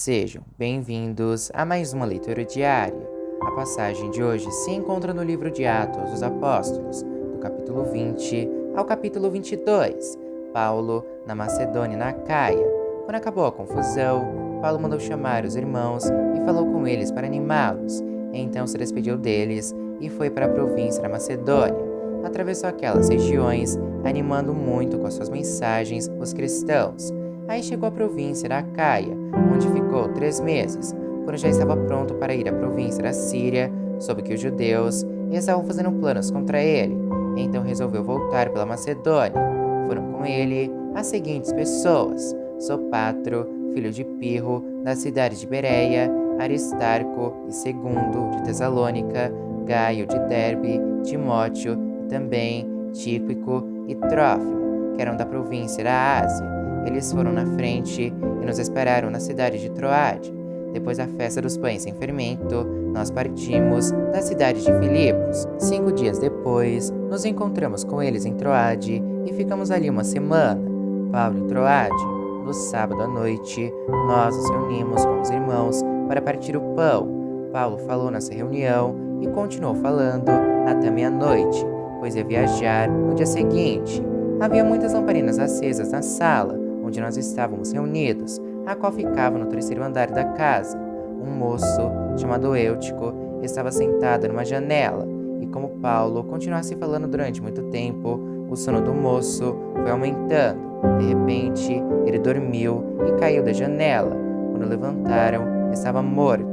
Sejam bem-vindos a mais uma leitura diária. A passagem de hoje se encontra no livro de Atos dos Apóstolos, do capítulo 20 ao capítulo 22. Paulo na Macedônia e na Acaia. Quando acabou a confusão, Paulo mandou chamar os irmãos e falou com eles para animá-los. Então se despediu deles e foi para a província da Macedônia. Atravessou aquelas regiões, animando muito com as suas mensagens os cristãos. Aí chegou à província da Acaia, onde ficou 3 meses. Quando já estava pronto para ir à província da Síria, soube que os judeus estavam fazendo planos contra ele. Então resolveu voltar pela Macedônia. Foram com ele as seguintes pessoas: Sopatro, filho de Pirro, da cidade de Bereia, Aristarco e Segundo, de Tessalônica, Gaio, de Derbe, Timóteo e também Tíquico e Trófimo, que eram da província da Ásia. Eles foram na frente e nos esperaram na cidade de Troade. Depois da festa dos pães sem fermento, nós partimos da cidade de Filipos. 5 dias depois, nos encontramos com eles em Troade e ficamos ali uma semana. Paulo em Troade. No sábado à noite, nós nos reunimos com os irmãos para partir o pão. Paulo falou nessa reunião e continuou falando até meia-noite, pois ia viajar no dia seguinte. Havia muitas lamparinas acesas na sala onde nós estávamos reunidos, a qual ficava no 3º andar da casa. Um moço, chamado Eutico, estava sentado numa janela, e como Paulo continuasse falando durante muito tempo, o sono do moço foi aumentando. De repente, ele dormiu e caiu da janela. Quando levantaram, estava morto.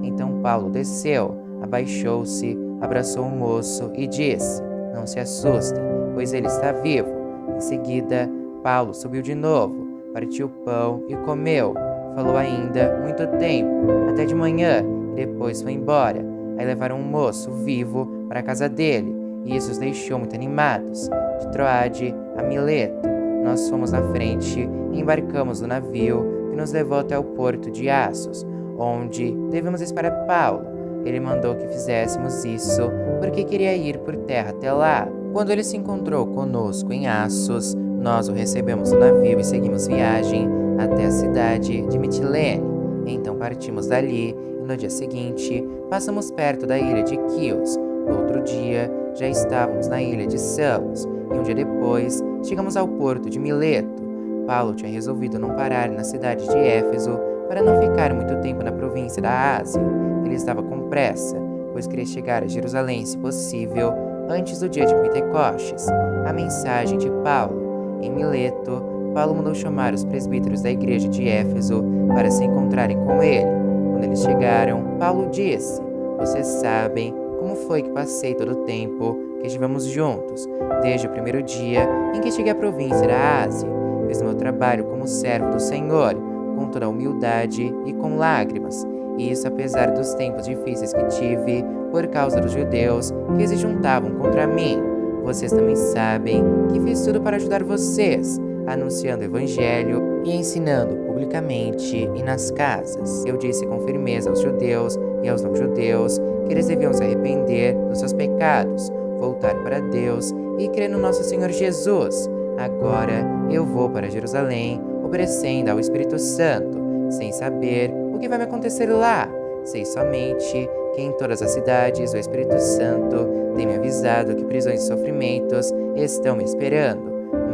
Então Paulo desceu, abaixou-se, abraçou o moço e disse: "Não se assustem, pois ele está vivo." Em seguida, Paulo subiu de novo, partiu o pão e comeu. Falou ainda muito tempo, até de manhã, e depois foi embora. Aí levaram um moço vivo para a casa dele, e isso os deixou muito animados. De Troade a Mileto, nós fomos na frente e embarcamos no navio que nos levou até o porto de Assos, onde devemos esperar Paulo. Ele mandou que fizéssemos isso, porque queria ir por terra até lá. Quando ele se encontrou conosco em Assos, nós o recebemos no navio e seguimos viagem até a cidade de Mitilene. Então partimos dali e no dia seguinte passamos perto da ilha de Quios. No outro dia já estávamos na ilha de Samos e um dia depois chegamos ao porto de Mileto. Paulo tinha resolvido não parar na cidade de Éfeso para não ficar muito tempo na província da Ásia. Ele estava com pressa, pois queria chegar a Jerusalém, se possível, antes do dia de Pentecostes. A mensagem de Paulo. Em Mileto, Paulo mandou chamar os presbíteros da igreja de Éfeso para se encontrarem com ele. Quando eles chegaram, Paulo disse: "Vocês sabem como foi que passei todo o tempo que estivemos juntos, desde o primeiro dia em que cheguei à província da Ásia. Fiz o meu trabalho como servo do Senhor, com toda a humildade e com lágrimas. E isso apesar dos tempos difíceis que tive por causa dos judeus que se juntavam contra mim. Vocês também sabem que fiz tudo para ajudar vocês, anunciando o evangelho e ensinando publicamente e nas casas. Eu disse com firmeza aos judeus e aos não-judeus que eles deviam se arrepender dos seus pecados, voltar para Deus e crer no nosso Senhor Jesus. Agora eu vou para Jerusalém, obedecendo ao Espírito Santo, sem saber o que vai me acontecer lá. Sei somente que em todas as cidades o Espírito Santo tem me avisado que prisões e sofrimentos estão me esperando.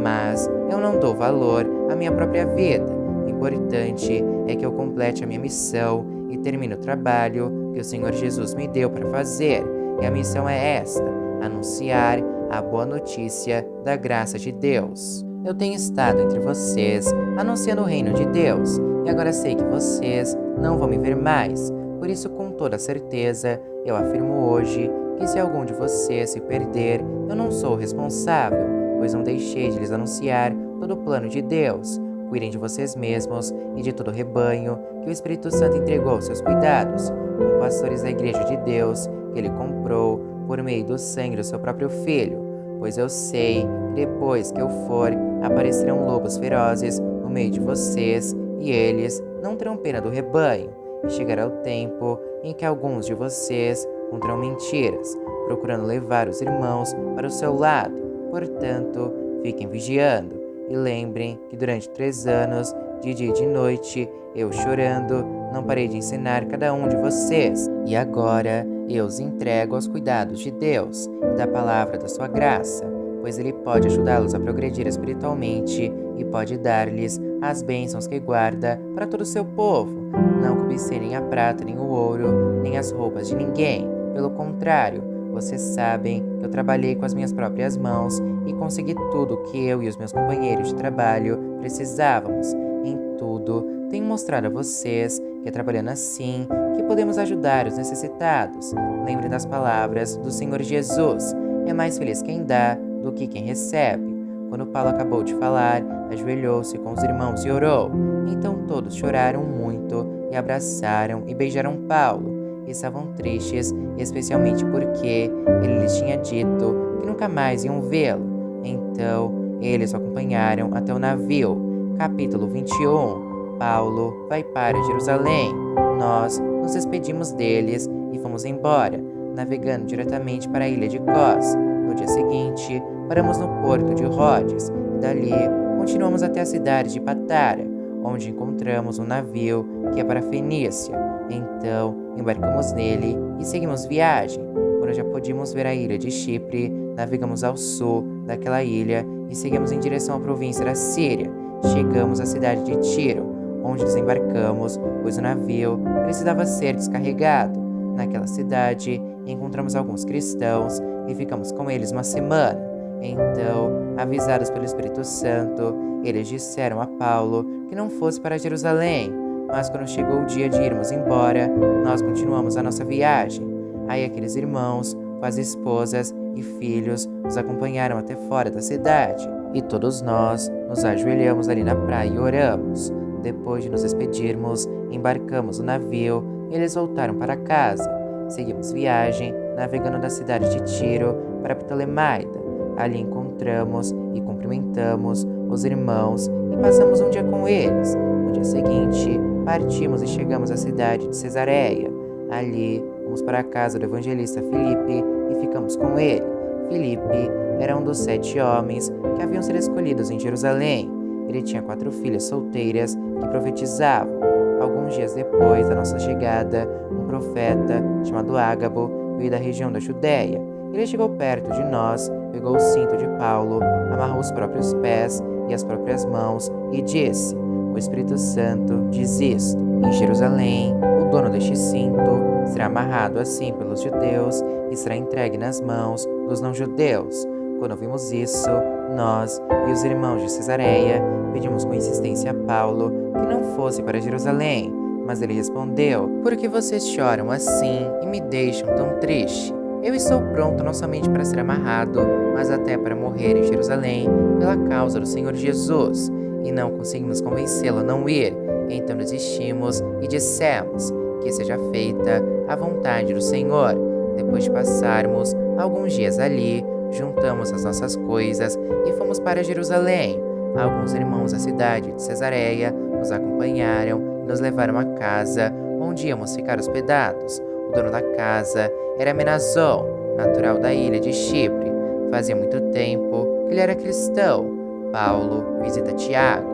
Mas eu não dou valor à minha própria vida. O importante é que eu complete a minha missão e termine o trabalho que o Senhor Jesus me deu para fazer. E a missão é esta: anunciar a boa notícia da graça de Deus. Eu tenho estado entre vocês, anunciando o reino de Deus, e agora sei que vocês não vão me ver mais. Por isso, com toda certeza, eu afirmo hoje que se algum de vocês se perder, eu não sou o responsável, pois não deixei de lhes anunciar todo o plano de Deus. Cuidem de vocês mesmos e de todo o rebanho que o Espírito Santo entregou aos seus cuidados, como pastores da igreja de Deus, que ele comprou por meio do sangue do seu próprio Filho. Pois eu sei que depois que eu for, aparecerão lobos ferozes no meio de vocês, e eles não terão pena do rebanho. E chegará o tempo em que alguns de vocês contarão mentiras, procurando levar os irmãos para o seu lado. Portanto, fiquem vigiando e lembrem que durante 3 anos, de dia e de noite, eu chorando, não parei de ensinar cada um de vocês. E agora eu os entrego aos cuidados de Deus e da palavra da sua graça, pois Ele pode ajudá-los a progredir espiritualmente e pode dar-lhes as bênçãos que guarda para todo o seu povo. Não cobicei nem a prata, nem o ouro, nem as roupas de ninguém. Pelo contrário, vocês sabem que eu trabalhei com as minhas próprias mãos e consegui tudo o que eu e os meus companheiros de trabalho precisávamos. Em tudo, tenho mostrado a vocês que é trabalhando assim que podemos ajudar os necessitados. Lembre das palavras do Senhor Jesus: é mais feliz quem dá do que quem recebe. Quando Paulo acabou de falar, ajoelhou-se com os irmãos e orou. Então todos choraram muito e abraçaram e beijaram Paulo. E estavam tristes, especialmente porque ele lhes tinha dito que nunca mais iam vê-lo. Então eles o acompanharam até o navio. Capítulo 21. Paulo vai para Jerusalém. Nós nos despedimos deles e fomos embora, navegando diretamente para a ilha de Cós. No dia seguinte, paramos no porto de Rhodes e dali continuamos até a cidade de Patara, onde encontramos um navio que é para a Fenícia. Então, embarcamos nele e seguimos viagem. Quando já podíamos ver a ilha de Chipre, navegamos ao sul daquela ilha e seguimos em direção à província da Síria. Chegamos à cidade de Tiro, onde desembarcamos, pois o navio precisava ser descarregado. Naquela cidade, encontramos alguns cristãos e ficamos com eles uma semana. Então, avisados pelo Espírito Santo, eles disseram a Paulo que não fosse para Jerusalém. Mas quando chegou o dia de irmos embora, nós continuamos a nossa viagem. Aí aqueles irmãos, com as esposas e filhos, nos acompanharam até fora da cidade. E todos nós nos ajoelhamos ali na praia e oramos. Depois de nos despedirmos, embarcamos no navio e eles voltaram para casa. Seguimos viagem, navegando da cidade de Tiro para Ptolemaida. Ali encontramos e cumprimentamos os irmãos e passamos um dia com eles. No dia seguinte, partimos e chegamos à cidade de Cesareia. Ali, fomos para a casa do evangelista Filipe e ficamos com ele. Filipe era um dos 7 homens que haviam sido escolhidos em Jerusalém. Ele tinha 4 filhas solteiras que profetizavam. Alguns dias depois da nossa chegada, um profeta chamado Ágabo veio da região da Judéia. Ele chegou perto de nós, pegou o cinto de Paulo, amarrou os próprios pés e as próprias mãos e disse: o Espírito Santo diz isto: em Jerusalém, o dono deste cinto será amarrado assim pelos judeus e será entregue nas mãos dos não-judeus. Quando ouvimos isso, nós e os irmãos de Cesareia pedimos com insistência a Paulo que não fosse para Jerusalém. Mas ele respondeu: por que vocês choram assim e me deixam tão triste? Eu estou pronto não somente para ser amarrado, mas até para morrer em Jerusalém pela causa do Senhor Jesus. E não conseguimos convencê-lo a não ir. Então desistimos e dissemos: que seja feita a vontade do Senhor. Depois de passarmos alguns dias ali, juntamos as nossas coisas e fomos para Jerusalém. Alguns irmãos da cidade de Cesareia nos acompanharam e nos levaram à casa onde íamos ficar hospedados. O dono da casa era Menazon, natural da ilha de Chipre. Fazia muito tempo que ele era cristão. Paulo visita Tiago.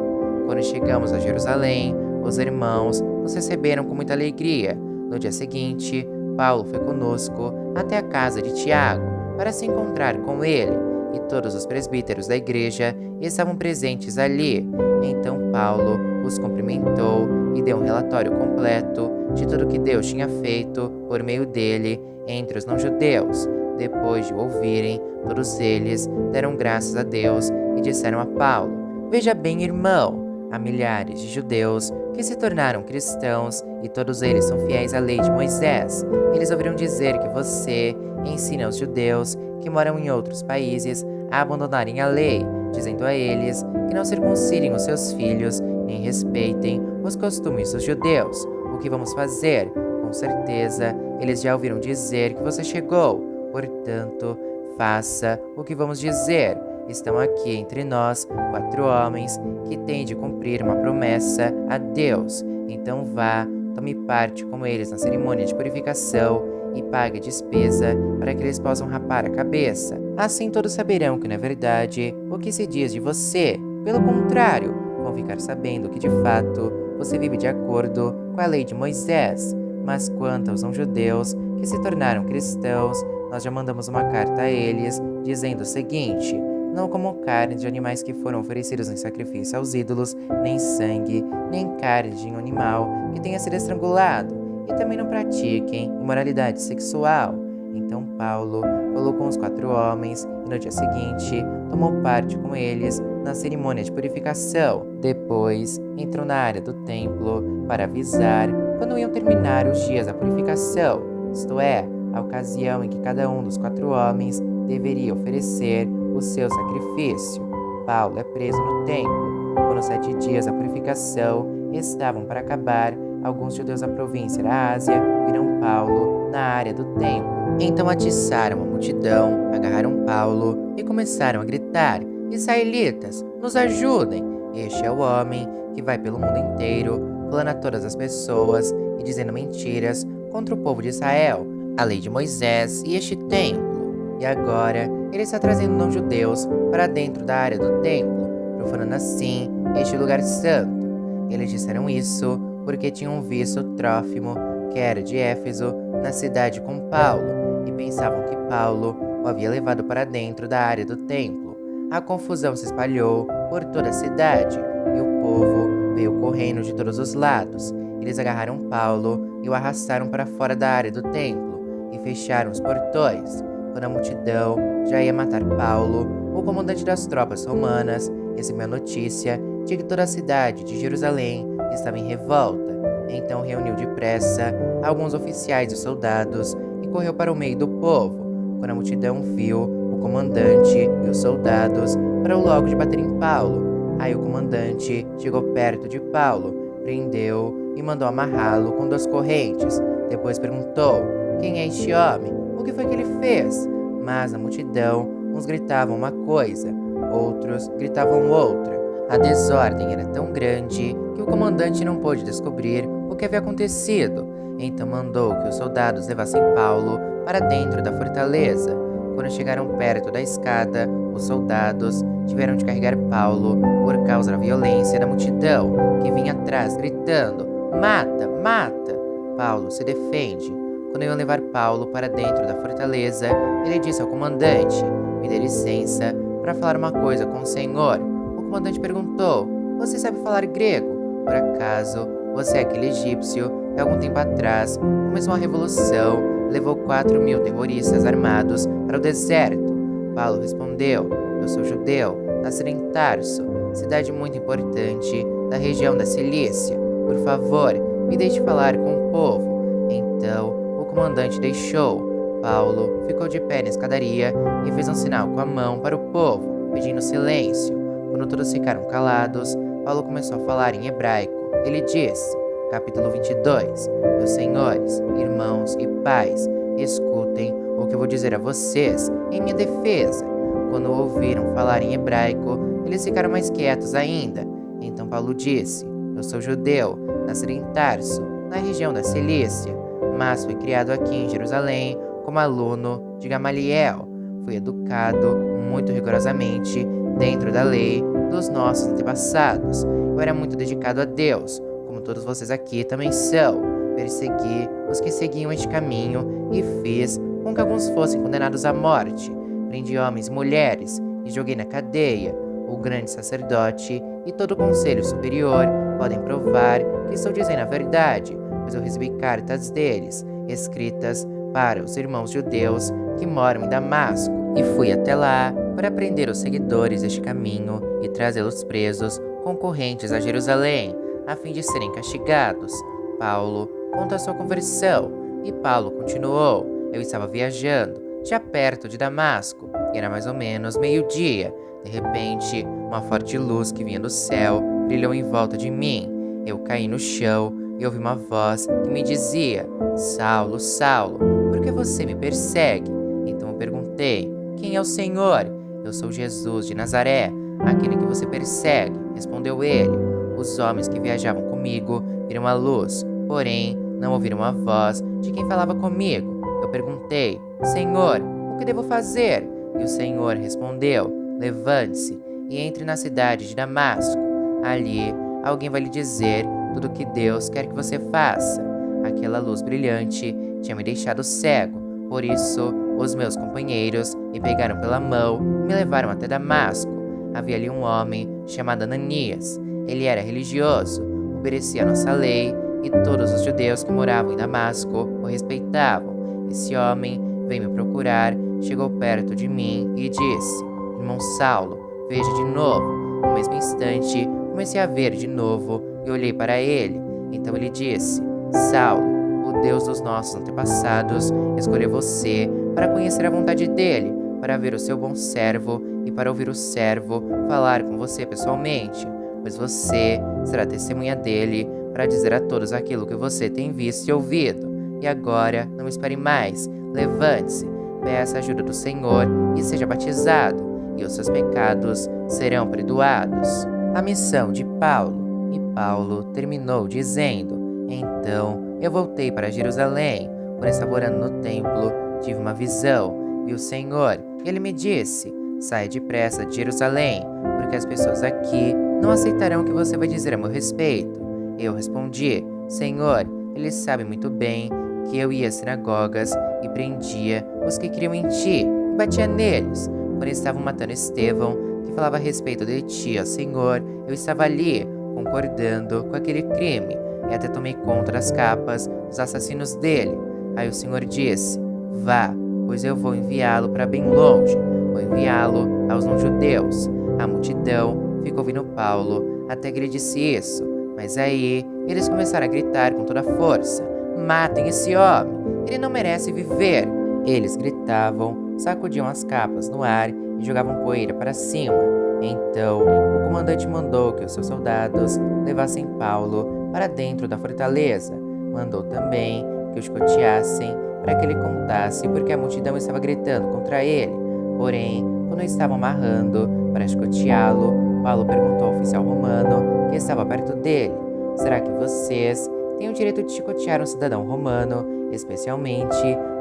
Quando chegamos a Jerusalém, os irmãos nos receberam com muita alegria. No dia seguinte, Paulo foi conosco até a casa de Tiago para se encontrar com ele, e todos os presbíteros da igreja estavam presentes ali. Então Paulo os cumprimentou e deu um relatório completo de tudo que Deus tinha feito por meio dele entre os não-judeus. Depois de o ouvirem, todos eles deram graças a Deus e disseram a Paulo: veja bem, irmão, há milhares de judeus que se tornaram cristãos e todos eles são fiéis à lei de Moisés. Eles ouviram dizer que você ensina aos judeus que moram em outros países a abandonarem a lei, dizendo a eles que não circuncidem os seus filhos nem respeitem os costumes dos judeus. O que vamos fazer? Com certeza, eles já ouviram dizer que você chegou. Portanto, faça o que vamos dizer. Estão aqui entre nós 4 homens que têm de cumprir uma promessa a Deus. Então vá, tome parte com eles na cerimônia de purificação e pague a despesa para que eles possam rapar a cabeça. Assim todos saberão que não é verdade o que se diz de você. Pelo contrário, vão ficar sabendo que de fato você vive de acordo com a lei de Moisés, mas quanto aos não-judeus que se tornaram cristãos, nós já mandamos uma carta a eles, dizendo o seguinte: não comam carne de animais que foram oferecidos em sacrifício aos ídolos, nem sangue, nem carne de um animal que tenha sido estrangulado, e também não pratiquem imoralidade sexual. Então Paulo falou com os 4 homens e no dia seguinte tomou parte com eles na cerimônia de purificação. Depois entrou na área do templo para avisar quando iam terminar os dias da purificação, isto é, a ocasião em que cada um dos 4 homens deveria oferecer o seu sacrifício. Paulo é preso no templo. Quando os 7 dias da purificação estavam para acabar, alguns judeus da província da Ásia viram Paulo na área do templo. Então atiçaram a multidão, agarraram Paulo e começaram a gritar: israelitas, nos ajudem! Este é o homem que vai pelo mundo inteiro, falando a todas as pessoas e dizendo mentiras contra o povo de Israel, a lei de Moisés e este templo. E agora ele está trazendo não-judeus para dentro da área do templo, profanando assim este lugar santo. Eles disseram isso porque tinham visto Trófimo, que era de Éfeso, na cidade com Paulo, e pensavam que Paulo o havia levado para dentro da área do templo. A confusão se espalhou por toda a cidade, e o povo veio correndo de todos os lados. Eles agarraram Paulo e o arrastaram para fora da área do templo, e fecharam os portões. Quando a multidão já ia matar Paulo, o comandante das tropas romanas recebeu a notícia de que toda a cidade de Jerusalém estava em revolta. Então reuniu depressa alguns oficiais e soldados e correu para o meio do povo. Quando a multidão viu o comandante e os soldados, parou logo de bater em Paulo. Aí o comandante chegou perto de Paulo, prendeu e mandou amarrá-lo com 2 correntes. Depois perguntou: quem é este homem? O que foi que ele fez? Mas a multidão, uns gritavam uma coisa, outros gritavam outra. A desordem era tão grande que o comandante não pôde descobrir o que havia acontecido. Então mandou que os soldados levassem Paulo para dentro da fortaleza. Quando chegaram perto da escada, os soldados tiveram de carregar Paulo por causa da violência da multidão, que vinha atrás gritando: mata, mata! Paulo se defende. Quando iam levar Paulo para dentro da fortaleza, ele disse ao comandante: me dê licença para falar uma coisa com o senhor. O comandante perguntou: você sabe falar grego? Por acaso você é aquele egípcio que algum tempo atrás começou uma revolução e levou 4.000 terroristas armados para o deserto? Paulo respondeu: eu sou judeu, nascido em Tarso, cidade muito importante da região da Cilícia. Por favor, me deixe falar com o povo. Então o comandante deixou. Paulo ficou de pé na escadaria e fez um sinal com a mão para o povo, pedindo silêncio. Quando todos ficaram calados, Paulo começou a falar em hebraico. Ele disse, capítulo 22, meus senhores, irmãos e pais, escutem o que eu vou dizer a vocês em minha defesa. Quando ouviram falar em hebraico, eles ficaram mais quietos ainda. Então Paulo disse, eu sou judeu, nascido em Tarso, na região da Cilícia, mas fui criado aqui em Jerusalém como aluno de Gamaliel. Fui educado muito rigorosamente dentro da lei dos nossos antepassados. Eu era muito dedicado a Deus, como todos vocês aqui também são. Persegui os que seguiam este caminho e fiz com que alguns fossem condenados à morte. Prendi homens e mulheres e joguei na cadeia. O grande sacerdote e todo o conselho superior podem provar que estou dizendo a verdade, pois eu recebi cartas deles, escritas para os irmãos judeus que moram em Damasco, e fui até lá para prender os seguidores deste caminho e trazê-los presos, concorrentes a Jerusalém, a fim de serem castigados. Paulo conta a sua conversão, e Paulo continuou, eu estava viajando, já perto de Damasco, e era mais ou menos meio-dia. De repente, uma forte luz que vinha do céu brilhou em volta de mim. Eu caí no chão e ouvi uma voz que me dizia, Saulo, Saulo, por que você me persegue? Então eu perguntei, quem é o Senhor? Eu sou Jesus de Nazaré, aquele que você persegue, respondeu ele. Os homens que viajavam comigo viram a luz, porém não ouviram a voz de quem falava comigo. Eu perguntei, Senhor, o que devo fazer? E o Senhor respondeu, levante-se e entre na cidade de Damasco. Ali, alguém vai lhe dizer tudo o que Deus quer que você faça. Aquela luz brilhante tinha me deixado cego, por isso os meus companheiros me pegaram pela mão e me levaram até Damasco. Havia ali um homem chamado Ananias. Ele era religioso, obedecia a nossa lei e todos os judeus que moravam em Damasco o respeitavam. Esse homem veio me procurar, chegou perto de mim e disse: Irmão Saulo, veja de novo. No mesmo instante, comecei a ver de novo e olhei para ele. Então ele disse: Saulo, o Deus dos nossos antepassados escolheu você para conhecer a vontade dele, para ver o seu bom servo e para ouvir o servo falar com você pessoalmente, pois você será testemunha dele para dizer a todos aquilo que você tem visto e ouvido. E agora, não espere mais, levante-se, peça a ajuda do Senhor e seja batizado, e os seus pecados serão perdoados. A missão de Paulo. E Paulo terminou dizendo: Então eu voltei para Jerusalém. Por estar orando no templo, tive uma visão, vi o Senhor, e ele me disse: Saia depressa de Jerusalém, porque as pessoas aqui não aceitarão o que você vai dizer a meu respeito. Eu respondi: Senhor, eles sabem muito bem que eu ia às sinagogas e prendia os que criam em ti e batia neles. Quando estavam matando Estevão, que falava a respeito de ti, ó Senhor, eu estava ali, concordando com aquele crime, e até tomei conta das capas dos assassinos dele. Aí o Senhor disse: Vá, pois eu vou enviá-lo para bem longe, vou enviá-lo aos não-judeus. A multidão ficou ouvindo Paulo até que ele disse isso, mas aí eles começaram a gritar com toda a força: Matem esse homem, ele não merece viver. Eles gritavam, sacudiam as capas no ar e jogavam poeira para cima. Então, o comandante mandou que os seus soldados levassem Paulo para dentro da fortaleza. Mandou também que o chicoteassem para que ele contasse porque a multidão estava gritando contra ele. Porém, quando estavam amarrando para chicoteá-lo, Paulo perguntou ao oficial romano que estava perto dele: Será que vocês têm o direito de chicotear um cidadão romano, especialmente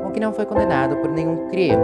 um que não foi condenado por nenhum crime?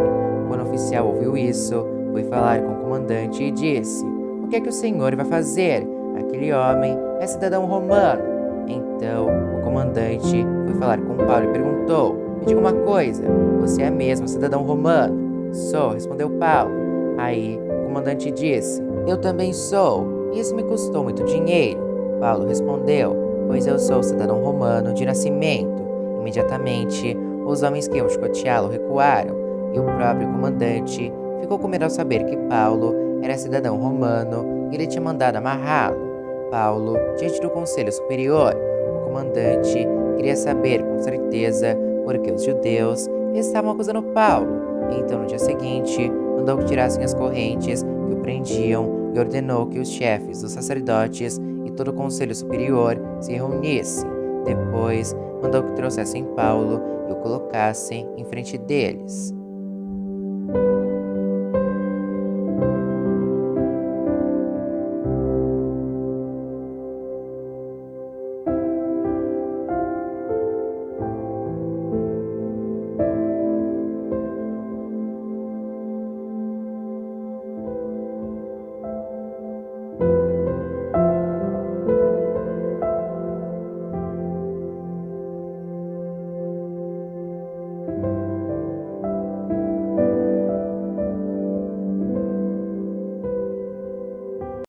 Quando o oficial ouviu isso, foi falar com o comandante e disse: O que é que o senhor vai fazer? Aquele homem é cidadão romano. Então, o comandante foi falar com Paulo e perguntou: Me diga uma coisa, você é mesmo cidadão romano? Sou, respondeu Paulo. Aí, o comandante disse: Eu também sou, e isso me custou muito dinheiro. Paulo respondeu: Pois eu sou cidadão romano de nascimento. Imediatamente, os homens que iam chicoteá-lo recuaram, e o próprio comandante ficou com medo ao saber que Paulo era cidadão romano e ele tinha mandado amarrá-lo. Paulo, diante do conselho superior, o comandante queria saber com certeza por que os judeus estavam acusando Paulo. Então, no dia seguinte, mandou que tirassem as correntes que o prendiam e ordenou que os chefes dos sacerdotes e todo o conselho superior se reunissem. Depois, mandou que trouxessem Paulo e o colocassem em frente deles.